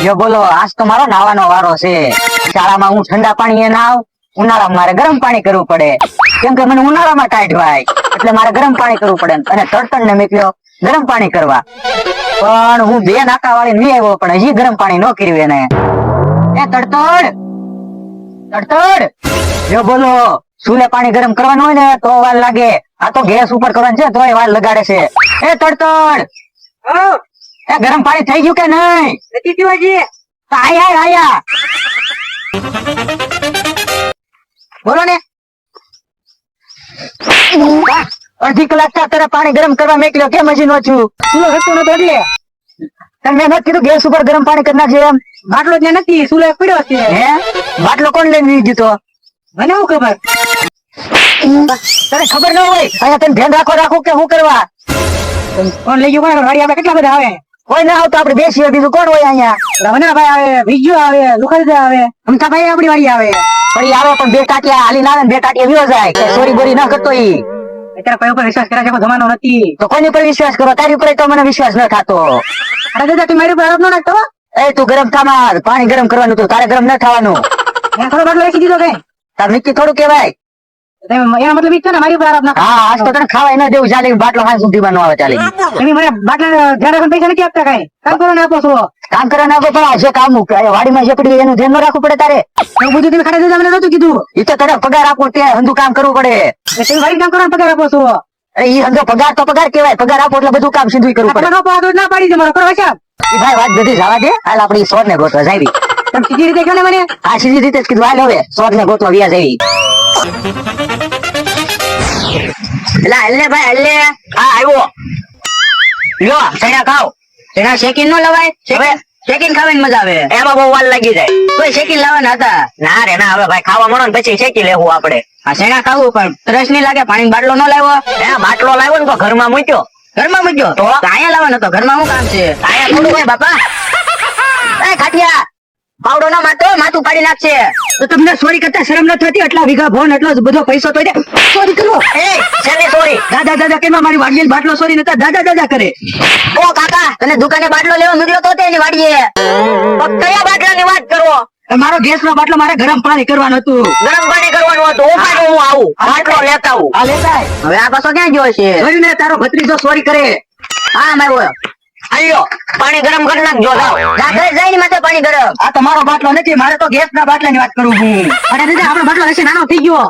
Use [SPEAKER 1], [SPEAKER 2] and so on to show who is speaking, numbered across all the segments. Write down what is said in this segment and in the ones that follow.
[SPEAKER 1] જો બોલો, આજ તો મારો નાવાનો વારો છે. શાળામાં હું ઠંડા પાણી નાવ, ઉનાળામાં મારે ગરમ પાણી કરવું પડે, કેમ કે મને ઉનાળામાં ટાઈટ હોય એટલે મારે ગરમ પાણી કરવું પડે. અને તડતડ ને મોકલ્યો ગરમ પાણી કરવા, પણ હું 2 નાકા વાળી નહીં આવ્યો, પણ હજી ગરમ પાણી ન કર્યું એને. એ તડતડ તડતડ, જો બોલો, ચૂલે પાણી ગરમ કરવાનું હોય ને તો વાર લાગે, આ તો ગેસ ઉપર કરવાનું છે તોય વાર લગાડે છે. એ તડતડ, એ ગરમ પાણી થઈ ગયું કે નહીં? નથી થયું હજી. આયા આયા, બોલો ને. અડધી કલાક તારે પાણી ગરમ કરવા મોકલ્યો, કેમ હજી નો છું? ચૂલો હતો નતો એટલે તમે નથી કીધું ગેસ ઉપર ગરમ પાણી કરી નાખજે એમ? બાટલો જ નથી, ચૂલો પડ્યો છે. હે, બાટલો કોણ લઈને દીધો? મને શું ખબર? તને ખબર ન હોય? અહીંયા તને ધ્યાન રાખો કે શું કરવા? કોણ લઈ ગયું? કોણ વાડી આપણે કેટલા બધા આવે? કોઈ ના આવતો, આપણે બેસીએ, બીજું કોણ હોય અહીંયા? રમણાભાઈ આવે, બીજું આવે, લુખાભાઈ આવે, અમથાભાઈ આપણી વાડી આવે. પણ ઈ આવે પણ 2 ટાટિયા હાલીને આવે ને 2 ટાટિયા વિયો જાય. સોરી બોરી ન કરતો ઈ. અત્યારે કોઈ ઉપર વિશ્વાસ કરા જેવો જમાનો નથી. તો કોની ઉપર વિશ્વાસ કરો? તારી ઉપર તો મને વિશ્વાસ ન થતો. અરે દાદા, તું મારી ઉપર આરોપ ન નાખતો. એ તું ગરમ થામાં, પાણી ગરમ કરવાનું તું, તારે ગરમ ન થવાનું. મેં થોડો બાટલો રાખી દીધો કઈ? તાર નક્કી થોડું કહેવાય. એનો મતલબ ઈ છે ને મારી ઉપર આરોપ નાખ. હા, આજ તો તને ખાવાય ન દેવું, ચાલે બાટલો હાથ સુધીમાં ન આવે ચાલે. તમે મને બાટલા ધ્યાન પૈસા નથી આપતા કઈ? કામ કરવાને આપો છો? કામ કરવાને આપો, પણ આજે કામ વાડીમાં જે પડી એનું ધ્યાન ન રાખવું પડે તારે. એવું બધું તમે ખાડા દાદા મને નતું કીધું. ઈ તો તને પગાર આપો તે હંધું કામ કરવું પડે. તમે વાડી કામ કરવાનો પગાર આપો છો? અરે ઈ હંધો પગાર તો પગાર કહેવાય, પગાર આપો એટલે બધું કામ સીધું કરવું પડે. ના પાડી દે મારો કરો સાહેબ. ઈ ભાઈ વાત બધી જવા દે, હાલ આપડી સોર ને ગોતવા જાવી. તમે સીધી રીતે કહો ને મને. હા, સીધી રીતે જ કીધું, હાલ હવે સોર ને ગોતવા વ્યા જાવી. એલા હલ્લે ભાઈ હલ્લે. હા આવ્યો. લ્યો ચણા ખાવ. ચણા શેકીને ન લવાય? હવે શેકીને ખાવાની મજા આવે, એમાં બહુ વાર લાગી જાય. તોય શેકીને લાવવાના હતા. ના રે ના, હવે ભાઈ ખાવા મળો ને પછી શેકી લેવું આપણે. આ ચણા ખાવું પણ તરસ નહીં લાગે? પાણી બાટલો ન લાવ્યો? હે, બાટલો લાવ્યો ને તો ઘરમાં મૂક્યો. ઘરમાં મૂક્યો તો અહીંયા લાવવાનો હતો. ઘરમાં શું કામ છે? અહીંયા થોડું હોય બાપા. એ ખાટિયા, પાવડો ના માતો, માથું પાડી નાખશે. તો તમને સોરી કરતા શરમ ન થતી? એટલા વીઘા ભોન એટલો બધો પૈસો તો સોરી કરો. એ શેની સોરી? દાદા દાદા કેમ મારી વાડીએ બાટલો સોરી નતા દાદા દાદા કરે? ઓ કાકા, તને દુકાને બાટલો લેવા મોકલ્યો તો તેની વાડીએ. કયા બાટલાની વાત કરો? મારો ગેસ નો બાટલો મારે ગરમ પાણી કરવાનું હતું. ગરમ પાણી કરવાનું હતું? હું આવું બાટલો લેતા આવું. આ લેતા હવે આ પાછો ક્યાં ગયો છે? જોયું ને, તારો ભત્રીજો સોરી કરે. હા મારો આયો, પાણી ગરમ કરી નાખજો. જાય ને માથે પાણી ગરમ. આ તમારો બાટલો નથી, મારે તો ગેસ ના બાટલા ની વાત કરું છું. અરે દાદા, આપણો બાટલો હશે નાનો થઈ ગયો.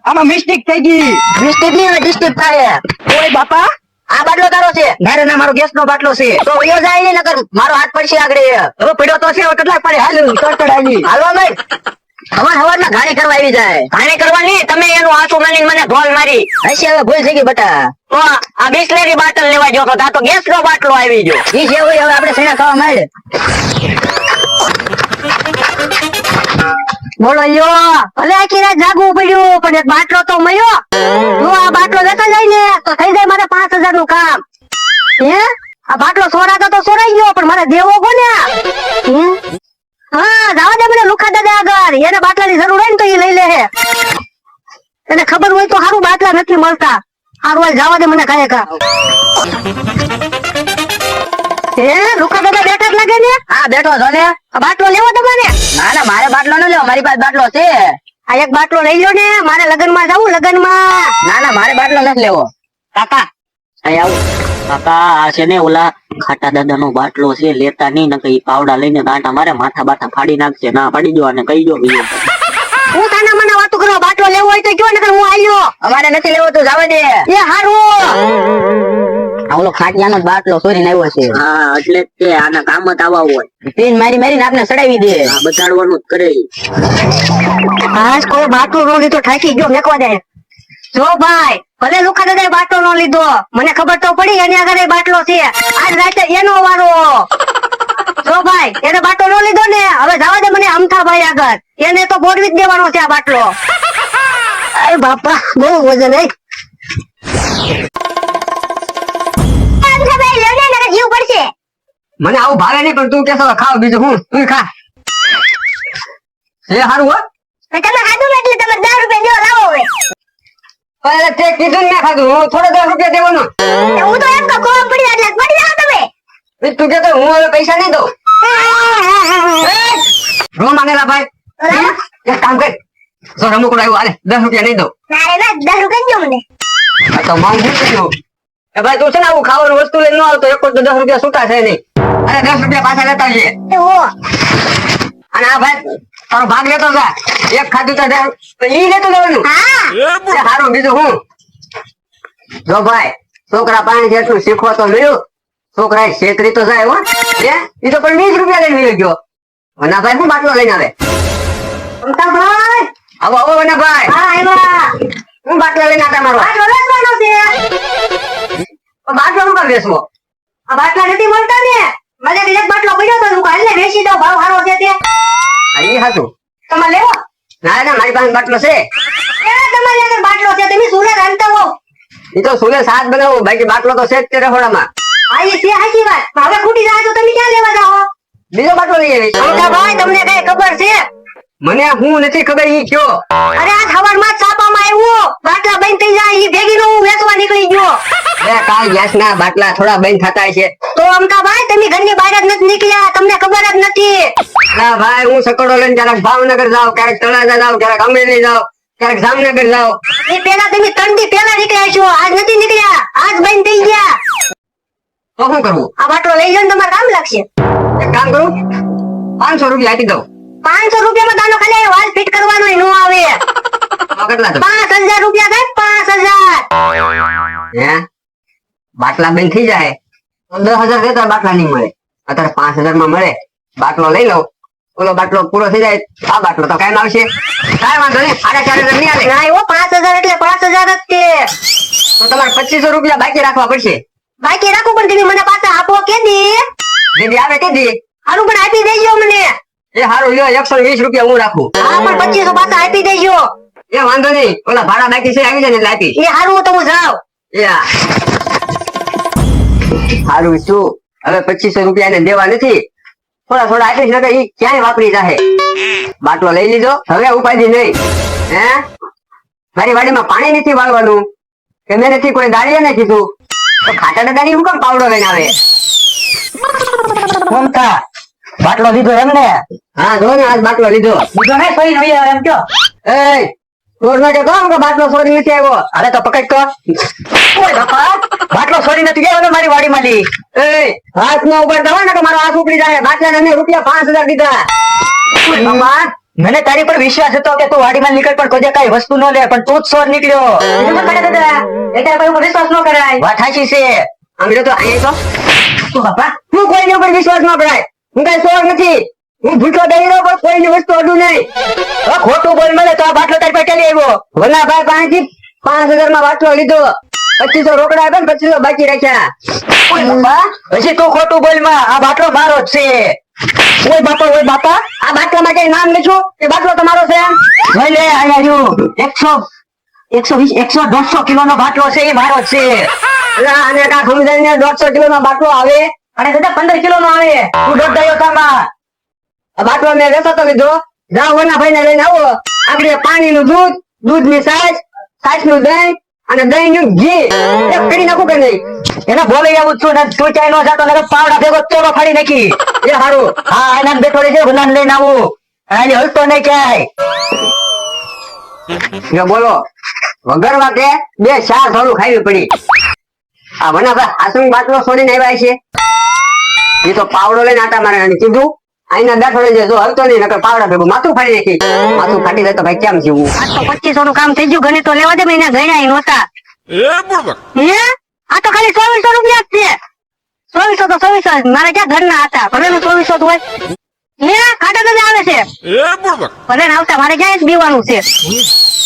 [SPEAKER 1] આમાં મિસ્ટેક થઈ ગઈ. મિસ્ટેક નહીં, ડિસ્ટેક થાય. ઓય બાપા, આ બાટલો તારો છે? ના રે ના, મારો ગેસ નો બાટલો છે. તો વયો જાય ને, નકર મારો હાથ પડશે આગળ. હવે પડ્યો તો છે, હવે કેટલા પડે? હાલ તડતડ આવી હાલવા ભાઈ. હવારમાં ઘાણી કરવા આવી જાય. ઘાણી કરવાની? તમે એનું આંસુ માની મને ઢોલ મારી હશે. હવે ભૂલ થઈ ગઈ બટા. તો આ બિસ્લેરી બાટલ લેવા ગયો તો, આ તો ગેસ નો બાટલો આવી ગયો. ઈ છે હવે આપણે સેના ખાવા માંડે. બોલો લ્યો, ભલે આખી રાત જાગવું પડ્યું, પણ એક બાટલો તો મળ્યો. જો આ બાટલો લેતા જાય ને તો થઈ જાય મારે 5000 નું કામ. હે, આ બાટલો સોરાતો તો સોરાઈ ગયો, પણ મારે દેવો કોને? હા, જવા દે મને લુખા દાદા આગળ. એને બાટલાની જરૂર હોય ને તો એ લઈ લે. એને ખબર હોય તો સારું બાટલા નથી મળતા. સારું હોય, જવા દે મને કાંઈ કા. હે, લુખા દાદા બેઠા જ લાગે ને? હા બેઠો છો ને. આ બાટલો લેવો તમારે? ના ના, મારે બાટલો ન લેવો, મારી પાસે બાટલો છે. આ એક બાટલો લઈ લો ને, મારે લગન માં જવું. લગન માં? ના ના, મારે બાટલો નથી લેવો. કાકા અહીં આવું. કાકા, આ છે ને ઓલા ખાટા દાદા નો બાટલો છે, લેતા નહીં ને કઈ પાવડા લઈને ગાંઠા મારે માથા બાથા ફાડી નાખશે. ના પાડી દો અને કહી દો બીજો. હું તાના મને વાતો કરો. બાટલો લેવો હોય તો કયો, નકર હું આવ્યો. અમારે નથી લેવો તો જવા દે. એ હારું. ઓલો ખાટિયાનો બાટલો ચોરીને આવ્યો છે. હા, એટલે જ તે આના કામ જ આવા હોય. પીન મારી મારીને આપને સડાવી દે. હા, બચાડવાનું જ કરે. આજ કોઈ બાટલો નો લીધો, ઠાકી ગયો, મેકવા દે. જો ભાઈ, ભલે લુખા દાદા બાટલો નો લીધો, મને ખબર તો પડી એની આગળ બાટલો છે. આજ રાતે એનો વારો. જો ભાઈ, એને બાટલો નો લીધો ને, હવે જવા દે મને અમથાભાઈ આગળ. એને તો બોરવી જ દેવાનો છે આ બાટલો. અરે બાપા, બહુ વજન. મને આવું ભાવે નહીં, પણ તું કેસો ખાવ બીજું હું. તું ખા. એ સારું હો. તમે ખાધું ને એટલે તમે 10 રૂપિયા દેવો લાવો. હવે તે કીધું ના ખાધું, હું થોડો 10 રૂપિયા દેવાનો. હું તો એમ તો કોમ પડી એટલે પડી જાવ તમે. તું કે હું હવે પૈસા નહીં દઉં. રો માંગેલા ભાઈ. એક કામ કર, જો રમકડું આવ્યું હાલે 10 રૂપિયા નહીં દઉં. આ તો માંગુ છું. એ ભાઈ તું છે ને આવું ખાવાનું વસ્તુ લઈને ન આવતો, એક તો 10 રૂપિયા છૂટા છે નહીં. અને 10 રૂપિયા પાછા લેતા આવજે. અને આ ભાઈ તારો ભાગ લેતો જા. એક ખાધું તો ઈ લેતો જવાનું. સારું બીજું હું જો ભાઈ છોકરા પાસે જેટલું શીખવા તો મળ્યું. છોકરા છેતરી તો જાય હો. એ તો પણ 20 રૂપિયા લઈને લઈ ગયો. વના ભાઈ શું બાટલો લઈને આવે? ભાઈ આવો આવો વના ભાઈ. હું બાટલો લઈને આટા મારો. બાટલો હું કામ વેચવો?
[SPEAKER 2] આ બાટલા નથી મળતા ને, મને એક બાટલો પડ્યો તો હું કાલે વેચી દઉં, ભાવ સારો છે તે.
[SPEAKER 1] ઈ હાચું.
[SPEAKER 2] તમારે લેવો?
[SPEAKER 1] ના ના મારી પાસે બાટલો છે.
[SPEAKER 2] તમારી આગળ બાટલો છે, તમે સુલે રાંધતા હો.
[SPEAKER 1] ઈ તો સુલે સાત બનાવો, બાકી બાટલો તો છે જ તે રખોડામાં.
[SPEAKER 2] હા એ છે સાચી વાત. હવે ખૂટી જાય તો તમે ક્યાં લેવા જાઓ?
[SPEAKER 1] બીજો બાટલો લઈ આવી.
[SPEAKER 2] ભાઈ તમને કઈ ખબર છે?
[SPEAKER 1] મને હું નથી ખબર ઈ કયો.
[SPEAKER 2] અરે આ સવારમાં છાપામાં આવ્યું, બાટલા બંધ થઈ જાય ઈ ભેગી નો હું વેચવા નીકળી ગયો.
[SPEAKER 1] અરે કાલ ગેસ ના બાટલા થોડા બંધ થતા છે.
[SPEAKER 2] તો અમતાભાઈ તમે ઘરની બહાર જ નથી નીકળ્યા, તમને ખબર જ નથી.
[SPEAKER 1] ના ભાઈ હું સકડો લઈને ક્યારેક ભાવનગર જાઉં, ક્યારેક તળાજા જાઉં, ક્યારેક અમરેલી જાઉં, ક્યારેક જામનગર જાઉં.
[SPEAKER 2] એ પેલા તમે 3 દી પહેલા નીકળ્યા છો, આજ નથી નીકળ્યા, આજ બંધ થઈ ગયા.
[SPEAKER 1] તો શું કરવું?
[SPEAKER 2] આ બાટલો લઈ જાવ તમારે કામ લાગશે.
[SPEAKER 1] એક કામ કરું 500 રૂપિયા આપી દઉં.
[SPEAKER 2] 500 રૂપિયામાં દાનો ખાલી વાલ ફિટ કરવાનો નો આવે.
[SPEAKER 1] તો કેટલા થશે?
[SPEAKER 2] 5000 રૂપિયા થાય. 5000.
[SPEAKER 1] હે બાટલા બંધ થઈ જાય તો 10,000 દેતા બાટલા નહીં મળે. અત્યારે 5,000 માં મળે. બાટલો લઈ લઉં, ઓલો બાટલો પૂરો થઈ જાય, આ બાટલો તો કાયમ આવશે. કાંઈ વાંધો નહીં, 4,500 નહીં આવે.
[SPEAKER 2] ના એવો 5000 એટલે 5000 જ તે.
[SPEAKER 1] તો તમારે 2500 રૂપિયા બાકી રાખવા પડશે.
[SPEAKER 2] બાકી રાખું પણ તમે મને પાછા આપો કે દી?
[SPEAKER 1] દીદી આવે કે દી?
[SPEAKER 2] હારું પણ આપી દેજો મને.
[SPEAKER 1] એ હારું લ્યો 120 રૂપિયા હું રાખું.
[SPEAKER 2] હા પણ 2500 પાછા આપી દેજો.
[SPEAKER 1] એ વાંધો નહીં, ઓલા ભાડા બાકી છે આવી જાય ને એટલે આપી.
[SPEAKER 2] એ હારું તો હું જાઉં.
[SPEAKER 1] હારું શું હવે 2500 રૂપિયા એને દેવા નથી, થોડા થોડા આપીશ નકર ઈ ક્યાંય વાપરી જાહે. બાટલો લઈ લીધો, હવે ઉપાધિ નહીં. હે મારી વાડીમાં પાણી નથી વાળવાનું કે મેં નથી કોઈ દાળીએ ને કીધું તો ખાટા દાદાની હું કેમ પાવડો લઈને આવે?
[SPEAKER 3] મમતા બાટલો લીધો એમ ને?
[SPEAKER 1] હા જો ને આજ બાટલો લીધો.
[SPEAKER 3] બીજો નહીં સોરી નહીં આવે એમ કયો?
[SPEAKER 1] એ ચોર ના કે બાટલો ચોરી નથી આવ્યો.
[SPEAKER 3] અરે તો પકડ તો. ઓય બાપા બાટલો સોરી નથી ગયો મારી વાડીમાં લી.
[SPEAKER 1] એ હાથ નો ઉપાડતા હોય ને કે મારો હાથ ઉપડી જાય. બાટલા ને રૂપિયા 5,000 દીધા.
[SPEAKER 3] ઓય બાપા મને તારી પર વિશ્વાસ હતો કે તું વાડીમાં નીકળ પણ કોઈ કઈ વસ્તુ ન લે, પણ તું જ ચોર નીકળ્યો.
[SPEAKER 2] એટલે ભાઈ ઉપર વિશ્વાસ ન કરાય.
[SPEAKER 3] વાત સાચી છે.
[SPEAKER 1] આમ તો અહીંયા
[SPEAKER 3] તું બાપા
[SPEAKER 1] હું કોઈની ઉપર વિશ્વાસ ન કરાય. હું કઈ ચોર નથી. હું ભૂખો દઈ પણ કોઈની વસ્તુ અડું નહીં.
[SPEAKER 3] હવે ખોટું બોલ મળે તો આ બાટલો તારી પાસે કેલી આવ્યો?
[SPEAKER 1] વલ્લાભાઈ પાસેથી 5,000 માં બાટલો લીધો. 2500 રોકડા આપ્યા ને 2500 બાકી રાખ્યા.
[SPEAKER 3] ઓય બાપા હજી તું ખોટું બોલ માં, આ બાટલો મારો જ છે. ઓય બાપા
[SPEAKER 1] આ બાટલામાં કઈ નામ લખ્યું એ બાટલો તમારો છે?
[SPEAKER 3] લઈ લે અહીંયા રહ્યું 120 કિલો નો બાટલો છે, એ મારો જ છે.
[SPEAKER 1] અને કા સમજાઈને 150 કિલો નો બાટલો આવે
[SPEAKER 3] અને દાદા 15 કિલો નો આવે. તું ડોટ દયો કામાં.
[SPEAKER 1] આ બાટલો મેં વેચાતો લીધો. જાઓ વના ભાઈ ને લઈને આવો. આગળ પાણીનું દૂધ, દૂધની છાશ નું દહીં અને દહીં નું ઘી એક કરી નાખું કે નહીં?
[SPEAKER 3] એને બોલાઈ આવું છું ને તું ચાય નો જાતો ને પાવડા ભેગો ચોરો ફાડી નાખી.
[SPEAKER 1] એ સારું.
[SPEAKER 3] હા એના બેઠો રહેજે, ભલાને લઈને આવું. આની હલતો નહીં ક્યાંય.
[SPEAKER 1] બોલો વગર વાકે 2 4 થોડું ખાવી પડી. આ વનાભાઈ આસું બાટલો છોડીને આવ્યા છે. એ તો પાવડો લઈને આટા મારે કીધું આઈના બેઠો રહેજે, જો હલતો નહીં નકર પાવડા ભેગું માથું ફાડી નાખી. માથું ફાટી જાય તો ભાઈ કેમ જીવવું?
[SPEAKER 2] આ તો 2500 નું કામ થઈ ગયું, ગણે તો લેવા દે, મહિના ગણ્યા નહોતા. હે આ તો ખાલી 2400 રૂપિયા જ છે. 2400 તો 2400 મારે ક્યાં ઘરના હતા, ભલે 2400 તો હોય. હે ખાટા દાદા આવે છે. ભલે ને આવતા, મારે ક્યાં જ બીવાનું છે.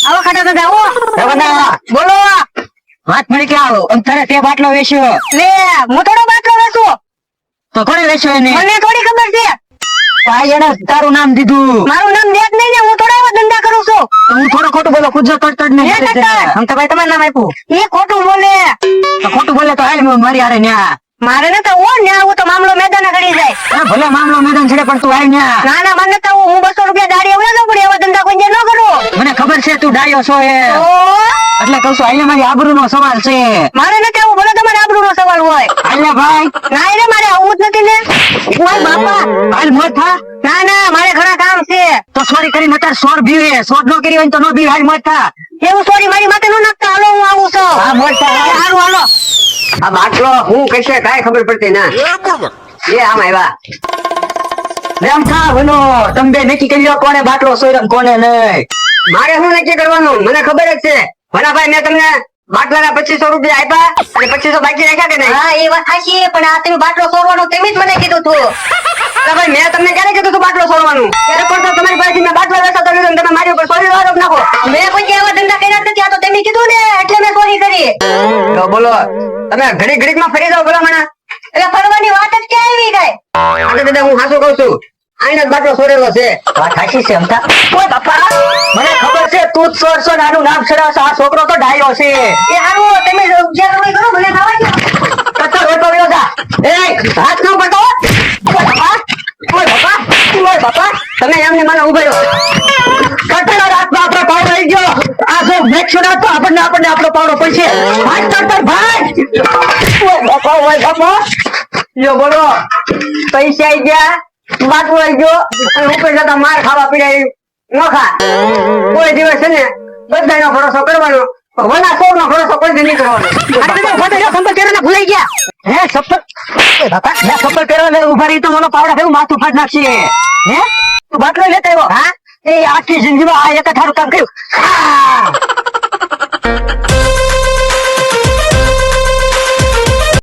[SPEAKER 2] આવો ખાટા દાદા આવો. બોલો
[SPEAKER 3] વાત મળી કે આવો અને તારે તે બાટલો વેચ્યો
[SPEAKER 2] લે હું થોડો બાટલો વેચું,
[SPEAKER 3] તો કોને વેચ્યો એને?
[SPEAKER 2] મને થોડી ખબર છે.
[SPEAKER 3] ભાઈ એને તારું નામ દીધું.
[SPEAKER 2] મારું નામ દેત નહીં ને, હું થોડો એવો ધંધા કરું છું.
[SPEAKER 3] હું થોડો ખોટું બોલો, કુજો કરતો જ નહીં. આમ તો ભાઈ તમારું નામ આપ્યું.
[SPEAKER 2] એ ખોટું બોલે.
[SPEAKER 3] તો ખોટું બોલે તો હાલ મારી હારે ન્યા.
[SPEAKER 2] મારે નતા હું ને આવું તો મામલો મેદાને ગળી જાય.
[SPEAKER 3] ભલે મામલો મેદાન છેડે પણ તું હાલ ન્યા.
[SPEAKER 2] ના ના મને તો હું 200 રૂપિયા દાડી એવડે ન પડે, એવા ધંધા કોઈ ન કરું.
[SPEAKER 3] મને ખબર છે તું ડાયો છો એ,
[SPEAKER 2] ઓ
[SPEAKER 3] એટલે કહું છું અહીંયા મારી આબરૂ નો સવાલ છે.
[SPEAKER 2] મારે નથી આવું, ભલે તમારે આબરૂ આબરૂનો સવાલ હોય.
[SPEAKER 1] હાલે ભાઈ
[SPEAKER 2] ના રે મારે આવું જ નથી ને. ઓય બાપા.
[SPEAKER 1] હાલ મોત થા.
[SPEAKER 2] ના ના મારે ઘણા કામ છે.
[SPEAKER 1] તો સોરી કરીને અત્યારે સોર બીવે સોર નો કરી હોય તો નો બીવે. હાલ મોત થા.
[SPEAKER 2] એવું સોરી મારી માથે નો નાખતા. હાલો હું આવું છું.
[SPEAKER 1] હા મોત થા.
[SPEAKER 2] હારું હાલો.
[SPEAKER 3] આ બાટલો હું કહેશે કાંઈ ખબર પડતી ના એ આમ આવ્યા
[SPEAKER 1] રેમ થા વનો તમે બે નક્કી કરી લો કોને બાટલો સોયરો ને કોને નહીં.
[SPEAKER 3] મારે શું નક્કી કરવાનું મને ખબર જ છે ભલાભાઈ મેં તમને બાટલાના 2500 રૂપિયા આપ્યા અને 2500 બાકી રાખ્યા કે નહીં
[SPEAKER 2] હા એ વાત સાચી પણ આ તમે બાટલો સોરવાનો તમે જ મને કીધું તું.
[SPEAKER 3] ભાઈ મેં તમને ક્યારે કીધું તું બાટલો છોડવાનું ત્યારે પણ તો તમારી પાસેથી મેં બાટલો વેચાતો લીધો ને તમે મારી ઉપર સોરી આરોપ નાખો
[SPEAKER 2] મેં કોઈ દી આવા ધંધા કર્યા જ નથી. આ તો તમે કીધું ને એટલે મેં સોરી કરી.
[SPEAKER 3] તો બોલો તમે ઘડીક માં ફરી જાઓ ભલામણા
[SPEAKER 2] એટલે ફરવાની વાત જ ક્યાં આવી ગઈ.
[SPEAKER 3] આજે દાદા હું હાસું કહું છું આઈને જ બાટલો છોડેલો છે
[SPEAKER 1] વાત સાચી છે અમથા. ઓય બાપા મને ખબર છે તું જ સોરસો ને આનું નામ છડાવશો. આ છોકરો તો ડાયો છે.
[SPEAKER 2] એ હારું તમે જે તમે કરો મને ખાવા દો.
[SPEAKER 1] કચ્ચો રોટો વયો જા. એ હાથ ન પડતો. ઓય બાપા ઓય બાપા ઓય બાપા
[SPEAKER 3] તમે એમને મને ઉભો રહ્યો
[SPEAKER 1] કટડા રાતમાં આપણો પાવડો આવી ગયો. આ જો મેચ છોડા તો આપણને આપણો પાવડો પડશે. ભાઈ તડતર ભાઈ. ઓય બાપા
[SPEAKER 3] લ્યો બોલો પૈસા આવી ગયા બાટલો આવી ગયો અને ઉપર જતા માર ખાવા પીડા ન ખા કોઈ દિવસ છે ને બધાનો ભરોસો કરવાનો વના સૌનો ભરોસો કોઈ દી નહીં કરવાનો
[SPEAKER 1] આ તો ફોટો સંપર્ક કરીને ભૂલાઈ ગયા. હે સફર એ બાપા મેં સંપર્ક કર્યો ને ઉભા રહી તો મને પાવડા ભેગું માથું ફાડ નાખશે. હે તું બાટલો લેતા આવ્યો. હા એ આખી જિંદગીમાં આ એક જ સારું કામ કર્યું.